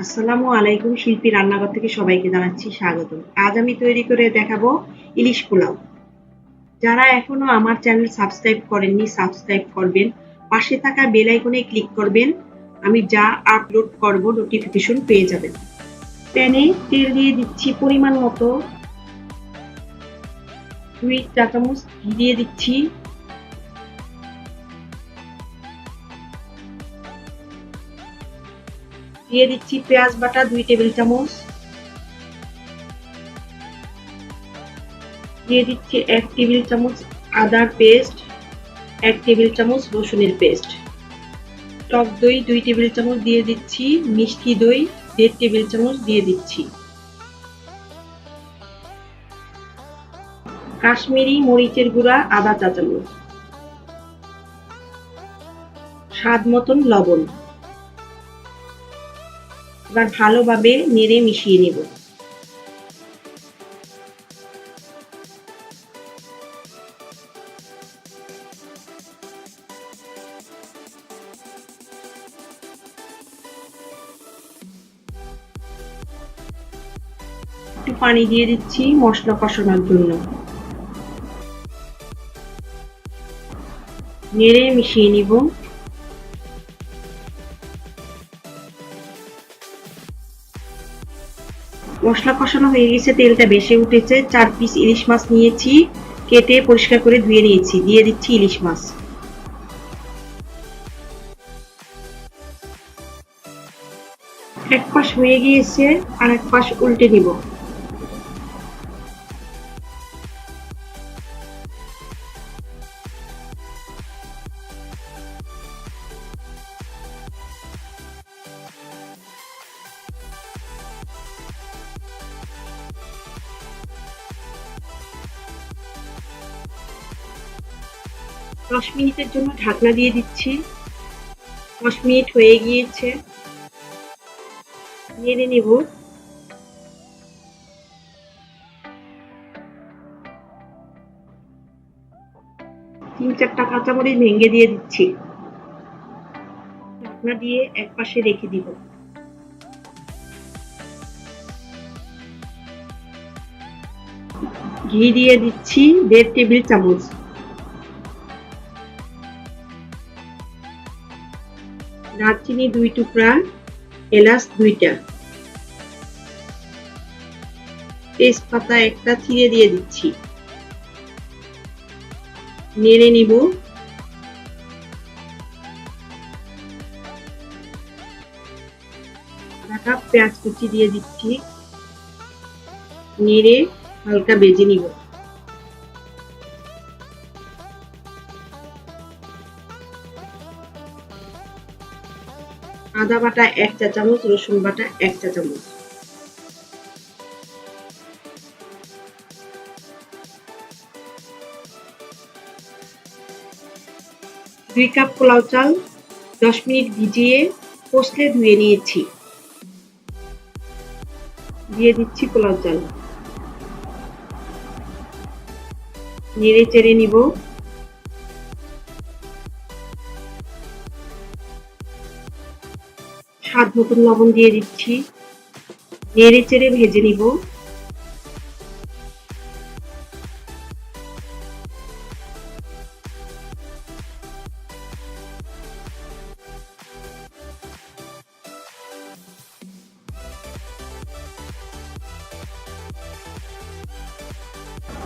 আসসালামু আলাইকুম। শিল্পী রান্নাঘর থেকে সবাইকে জানাচ্ছি স্বাগতম। আজ আমি তৈরি করে দেখাবো ইলিশ পোলাও। যারা এখনো আমার চ্যানেল সাবস্ক্রাইব করেননি সাবস্ক্রাইব করবেন, পাশে থাকা বেল আইকনে ক্লিক করবেন। আমি যা আপলোড করব নোটিফিকেশন পেয়ে যাবেন। প্যানে তেল দিয়ে দিচ্ছি পরিমাণ মতো, 2 চা চামচ ঘি দিয়ে দিচ্ছি, দিয়ে দিচ্ছি পেঁয়াজ বাটা 2 টেবিল চামচ, দিয়ে দিচ্ছি 1 টেবিল চামচ আদার পেস্ট, 1 টেবিল চামচ রসুনের পেস্ট, টক দই 2 টেবিল চামচ দিয়ে দিচ্ছি, মিষ্টি দই 1.5 টেবিল চামচ দিয়ে দিচ্ছি, কাশ্মীরি মরিচের গুঁড়া আধা চা চামচ, স্বাদ মতন লবণ। এবার ভালোভাবে নেড়ে মিশিয়ে নেব। একটু পানি দিয়ে দিচ্ছি মশলা কষানোর জন্য। নেড়ে মিশিয়ে নিব। মশলা কষানো হয়ে গেছে, তেলটা বেশি উঠেছে। 4 পিস ইলিশ মাছ নিয়েছি, কেটে পরিষ্কার করে ধুয়ে নিয়েছি। দিয়ে দিচ্ছি ইলিশ মাছ। এক পাশ হয়ে গিয়েছে, আর এক পাশ উল্টে নিব। দশ মিনিটের জন্য ঢাকনা দিয়ে দিচ্ছি। 10 মিনিট হয়ে গিয়েছে, নেড়ে নেব। তিন চারটা কাঁচামরিচ ভেঙে দিয়ে দিচ্ছি। ঢাকনা দিয়ে এক পাশে রেখে দিব। ঘি দিয়ে দিচ্ছি 1.5 টেবিল চামচ। দারচিনি 2 টুকরা, এলাচ 2টা, তেজপাতা 1টা ছিঁড়ে দিয়ে দিচ্ছি। নেড়ে নিব। আধা পেঁয়াজ কুচি দিয়ে দিচ্ছি। নেড়ে হালকা ভেজে নিব। আদা বাটা 1 চা চামচ, রসুন বাটা 1 চা চামচ, 2 কাপ পোলাও চাল 10 মিনিট ভিজিয়ে কষলে ধুয়ে নিয়েছি। দিয়ে দিচ্ছি পোলাও চাল। নেড়ে চেড়ে নিব। স্বাদ মতন লবণ দিয়ে দিচ্ছি। নেড়ে চেড়ে ভেজে নিব।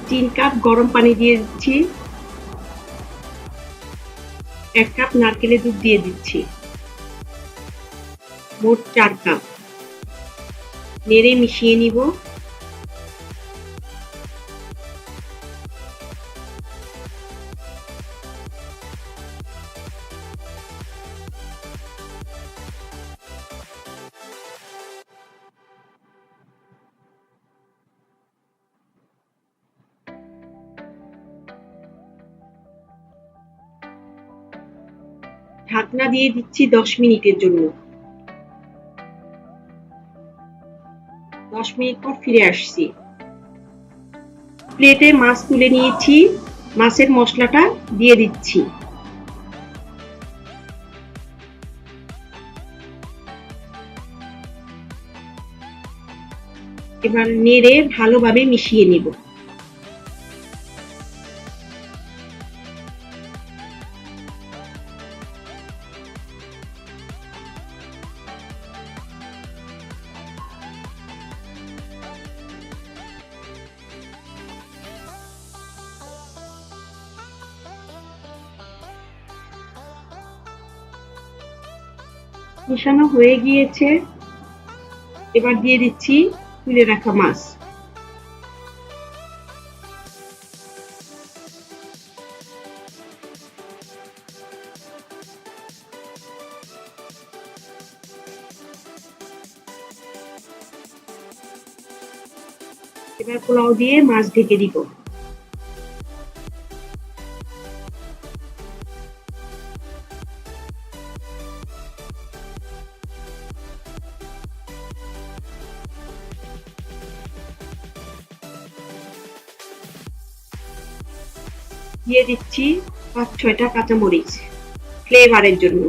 তিন কাপ গরম পানি দিয়ে দিচ্ছি। 1 কাপ নারকেলের দুধ দিয়ে দিচ্ছি। মোট 4 কাপ। নেড়ে মিশিয়ে নিব। ঢাকনা দিয়ে দিচ্ছি 10 মিনিটের জন্য। 10 মিনিট পর ফিরে আসছি। প্লেটে মাছ তুলে নিয়েছি। মাছের মশলাটা দিয়ে দিচ্ছি। এবার নেড়ে ভালোভাবে মিশিয়ে নিব। মেশানো হয়ে গিয়েছে, এবার দিয়ে দিচ্ছি তুলে রাখা মাছ। এবার পোলাও দিয়ে মাছ ঢেকে দিব। দিয়ে দিচ্ছি ৫-৬টা কাঁচামরিচ ফ্লেভারের জন্য।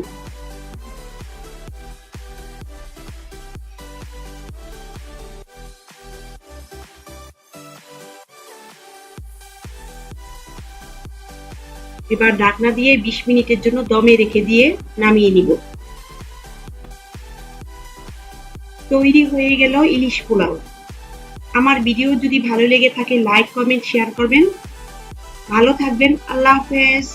এবার ঢাকনা দিয়ে ২০ মিনিটের জন্য দমে রেখে দিয়ে নামিয়ে নিব। তৈরি হয়ে গেল ইলিশ পোলাও। আমার ভিডিও যদি ভালো লেগে থাকে লাইক, কমেন্ট, শেয়ার করবেন। ভালো থাকবেন। আল্লাহ হাফেজ।